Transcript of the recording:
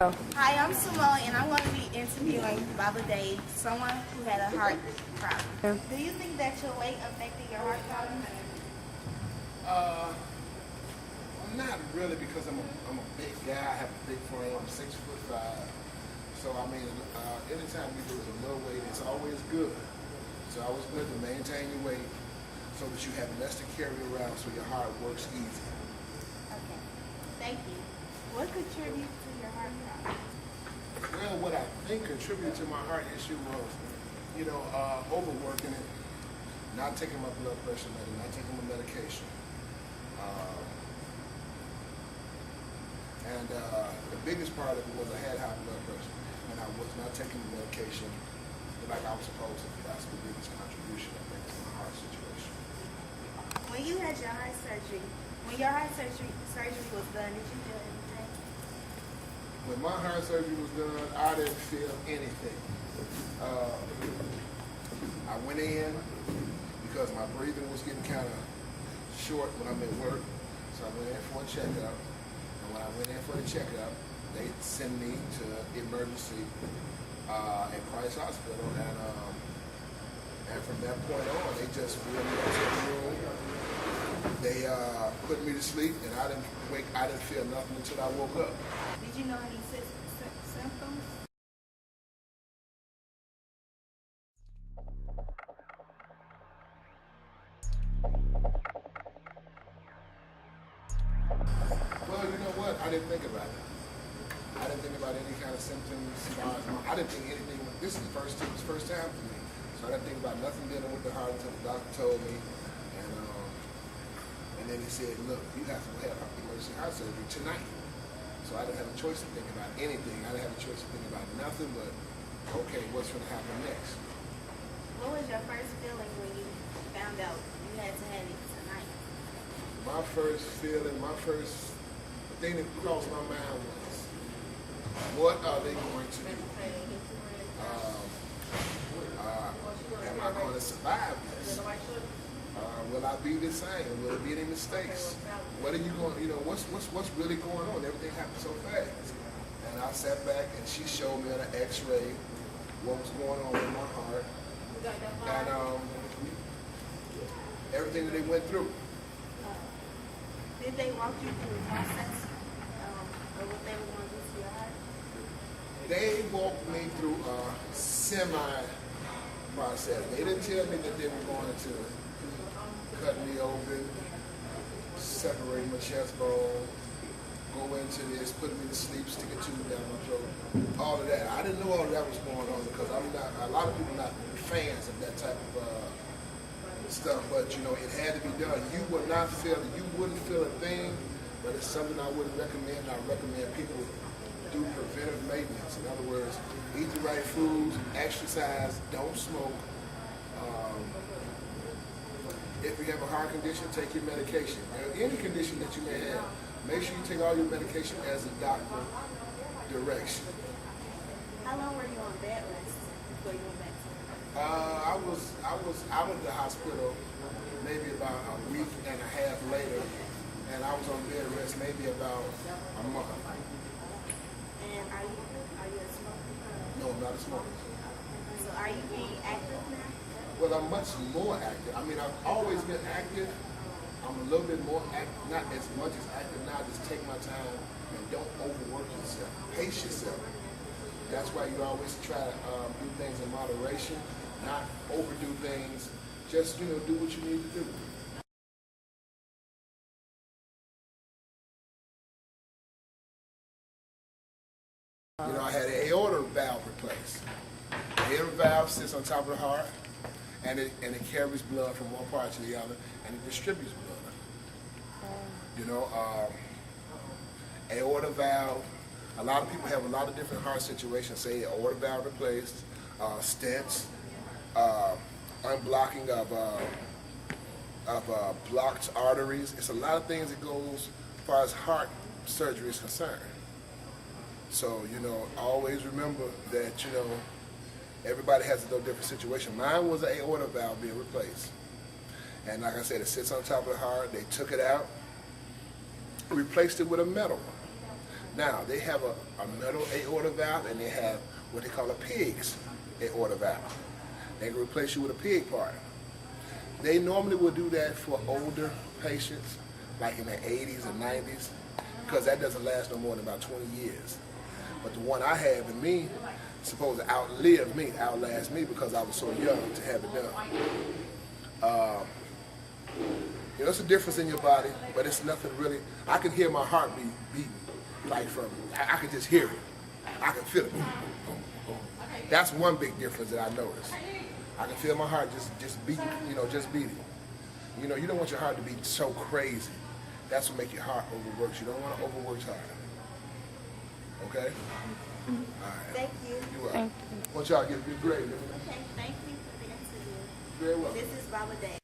Hi, I'm Simone, and I'm going to be interviewing Baba Dave, someone who had a heart problem. Do you think that your weight affected your heart problem? Uh, Not really, because I'm a big guy. I have a big frame. I'm 6'5". So I mean, anytime you lose a little weight, it's always good. So I was good to maintain your weight so that you have less to carry around, so your heart works easy. Okay. Thank you. What contributes to your heart problem? Well, what I think contributed to my heart issue was, overworking it, not taking my blood pressure medicine, not taking my medication. And the biggest part of it was I had high blood pressure, and I was not taking the medication like I was supposed to. That's the biggest contribution, I think, to my heart situation. When you had your heart surgery, when your heart surgery was done, did you feel anything? When my heart surgery was done, I didn't feel anything. I went in because my breathing was getting kind of short when I'm at work, so I went in for a checkup. And when I went in for the checkup, they sent me to emergency at Price Hospital, and from that point on, they just wheeled me into the room. They put me to sleep, and I didn't feel nothing until I woke up. Did you know any symptoms? Well, you know what? I didn't think about it. I didn't think about any kind of symptoms. I didn't think anything. This is the first time for me, so I didn't think about nothing dealing with the heart until the doctor told me, and then he said, "Look, you have to have emergency heart surgery tonight." So I didn't have a choice to think about anything. I didn't have a choice to think about nothing but, okay, what's going to happen next? What was your first feeling when you found out you had to have it tonight? My first feeling, the thing that crossed my mind was, what are they going to do? Am I going to survive this? Will I be the same? Will there be any mistakes? What are you going? What's really going on? Everything happened so fast. And I sat back, and she showed me on an X-ray what was going on with my heart, and everything that they went through. Did they walk you through the process of what they were going to do to your heart? They walked me through a semi-process. They didn't tell me that they were going to cut me open, separate my chest bone, go into this, put me to sleep, stick a tube down my throat, all of that. I didn't know all of that was going on because a lot of people are not fans of that type of stuff, but it had to be done. You wouldn't feel a thing, but it's something I wouldn't recommend. I recommend people do preventive maintenance. In other words, eat the right foods, exercise, don't smoke. If you have a heart condition, take your medication. Any condition that you may have, make sure you take all your medication as the doctor directs you. How long were you on bed rest before you went back to work? I was out of the hospital maybe about a week and a half later, and I was on bed rest maybe about a month. And are you a smoker? No, I'm not a smoker. So are you being active now? Well, I'm much more active. I mean, I've always been active. I'm a little bit more active, not as much as active now. Just take my time and don't overwork yourself. Pace yourself. That's why you always try to do things in moderation, not overdo things. Just, do what you need to do. I had an aorta valve replaced. The aorta valve sits on top of the heart, and it carries blood from one part to the other, and it distributes blood. Aorta valve. A lot of people have a lot of different heart situations. Say aorta valve replaced, stents, unblocking of blocked arteries. It's a lot of things that goes as far as heart surgery is concerned. So, always remember that, everybody has a little different situation. Mine was an aorta valve being replaced. And like I said, it sits on top of the heart. They took it out, replaced it with a metal one. Now, they have a metal aorta valve and they have what they call a pig's aorta valve. They can replace you with a pig part. They normally will do that for older patients, like in their 80s and 90s, because that doesn't last no more than about 20 years. But the one I have in me is supposed to outlast me because I was so young to have it done. You know, it's a difference in your body, but it's nothing really. I can hear my heartbeat beating, like I can just hear it. I can feel it. Boom, boom, boom. That's one big difference that I noticed. I can feel my heart just beating, just beating. You know, you don't want your heart to beat so crazy. That's what makes your heart overwork. You don't want to overwork your heart. Okay? All right. Thank you. You're welcome. I want y'all to get a good grade. Okay, thank you for the interview. Very well. This is Baba Day.